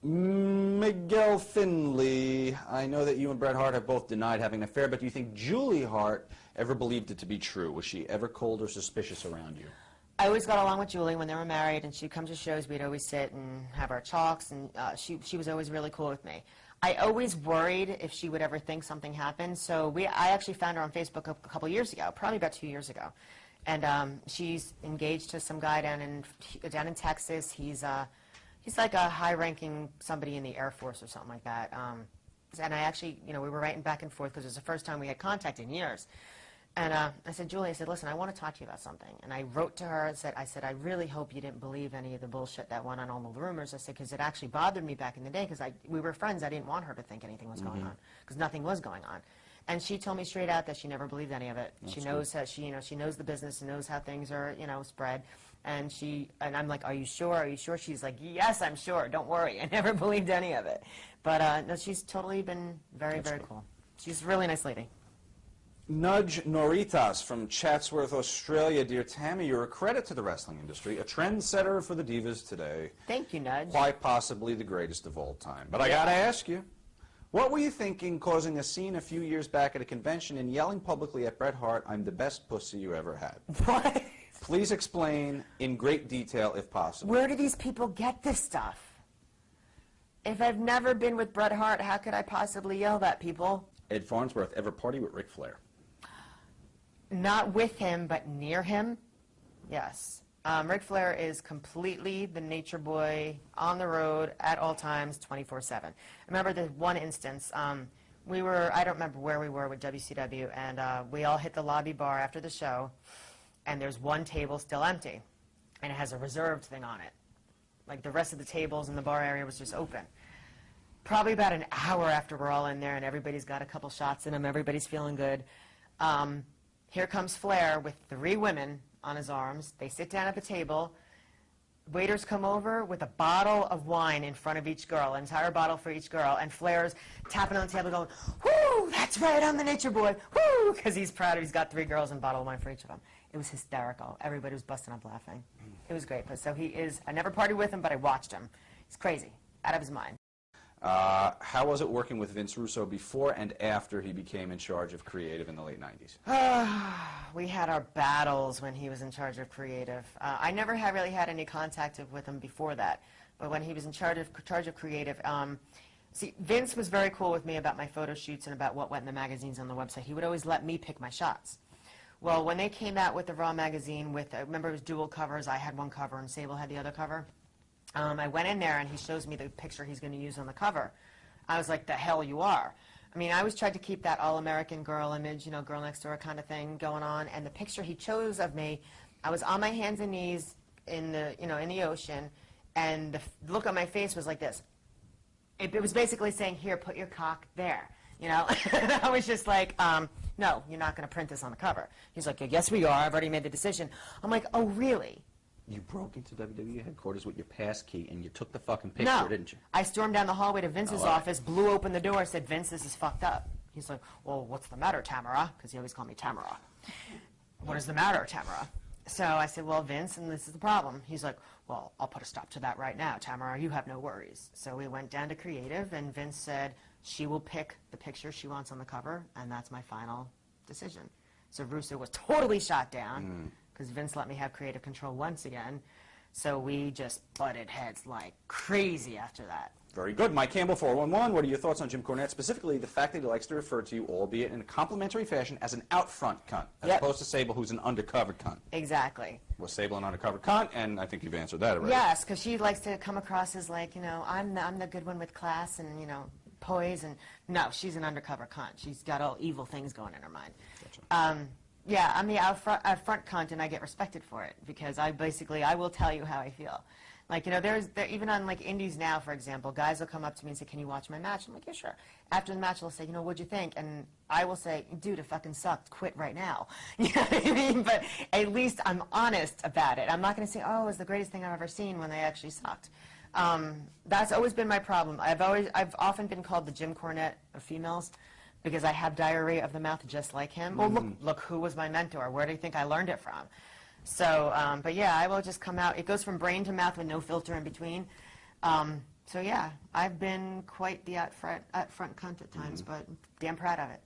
Miguel Finley, I know that you and Bret Hart have both denied having an affair, but do you think Julie Hart ever believed it to be true? Was she ever cold or suspicious around you? I always got along with Julie when they were married, and she'd come to shows. We'd always sit and have our talks, and she was always really cool with me. I always worried if she would ever think something happened, so I actually found her on Facebook a couple years ago, probably about 2 years ago. And she's engaged to some guy down in Texas. He's like a high-ranking somebody in the Air Force or something like that. And I actually, we were writing back and forth because it was the first time we had contact in years. And I said, Julie, I said, listen, I want to talk to you about something. And I wrote to her and said, I really hope you didn't believe any of the bullshit that went on, all the rumors. I said, because it actually bothered me back in the day, because we were friends. I didn't want her to think anything was going on, because nothing was going on. And she told me straight out that she never believed any of it. She knows how she knows the business and knows how things are, spread. And I'm like, are you sure? Are you sure? She's like, yes, I'm sure. Don't worry. I never believed any of it. But no, she's totally been very, very cool. She's a really nice lady. Nudge Noritas from Chatsworth, Australia. Dear Tammy, you're a credit to the wrestling industry, a trendsetter for the divas today. Thank you, Nudge. Quite possibly the greatest of all time. But I gotta ask you, what were you thinking causing a scene a few years back at a convention and yelling publicly at Bret Hart, I'm the best pussy you ever had? What? Please explain in great detail if possible. Where do these people get this stuff? If I've never been with Bret Hart, how could I possibly yell that, people? Ed Farnsworth ever party with Ric Flair? Not with him, but near him, yes. Ric Flair is completely the nature boy, on the road, at all times, 24/7. I remember the one instance, I don't remember where we were with WCW, and we all hit the lobby bar after the show, and there's one table still empty, and it has a reserved thing on it. Like the rest of the tables in the bar area was just open. Probably about an hour after we're all in there, and everybody's got a couple shots in them, everybody's feeling good. Here comes Flair with 3 women on his arms. They sit down at the table. Waiters come over with a bottle of wine in front of each girl, an entire bottle for each girl, and Flair's tapping on the table going, whoo, that's right, I'm the nature boy, whoo, because he's proud he's got 3 girls and a bottle of wine for each of them. It was hysterical. Everybody was busting up laughing. It was great. But so he is, I never partied with him, but I watched him. He's crazy, out of his mind. How was it working with Vince Russo before and after he became in charge of creative in the late 90s? We had our battles when he was in charge of creative. I never really had any contact with him before that, but when he was in charge of creative, see, Vince was very cool with me about my photo shoots and about what went in the magazines on the website. He would always let me pick my shots. Well, when they came out with the Raw magazine with, remember it was dual covers, I had one cover and Sable had the other cover. I went in there and he shows me the picture he's going to use on the cover. I was like, the hell you are. I mean, I always tried to keep that all-American girl image, girl next door kind of thing going on. And the picture he chose of me, I was on my hands and knees in the, in the ocean, and the look on my face was like this. It was basically saying, here, put your cock there, And I was just like, no, you're not going to print this on the cover. He's like, yes, we are. I've already made the decision. I'm like, oh, really? You broke into WWE headquarters with your pass key and you took the fucking picture, didn't you? I stormed down the hallway to Vince's office, blew open the door, said, Vince, this is fucked up. He's like, well, what's the matter, Tamara? Because he always called me Tamara. What is the matter, Tamara? So I said, well, Vince, and this is the problem. He's like, well, I'll put a stop to that right now, Tamara. You have no worries. So we went down to creative, and Vince said she will pick the picture she wants on the cover, and that's my final decision. So Russo was totally shot down. Because Vince let me have creative control once again. So we just butted heads like crazy after that. Very good. Mike Campbell, 411. What are your thoughts on Jim Cornette, specifically the fact that he likes to refer to you, albeit in a complimentary fashion, as an out-front cunt, as opposed to Sable, who's an undercover cunt? Exactly. Was Sable an undercover cunt? And I think you've answered that already. Yes, because she likes to come across as like, I'm the good one with class and, poise. And no, she's an undercover cunt. She's got all evil things going in her mind. Gotcha. Yeah, I'm the out front cunt, and I get respected for it because I will tell you how I feel. Like, even on like indies now, for example, guys will come up to me and say, can you watch my match? I'm like, yeah, sure. After the match, they'll say, what'd you think? And I will say, dude, it fucking sucked. Quit right now. You know what I mean? But at least I'm honest about it. I'm not going to say, oh, it was the greatest thing I've ever seen when they actually sucked. That's always been my problem. I've often been called the Jim Cornette of females, because I have diarrhea of the mouth just like him. Well, look who was my mentor. Where do you think I learned it from? So, but yeah, I will just come out. It goes from brain to mouth with no filter in between. So yeah, I've been quite the up front cunt at times, but damn proud of it.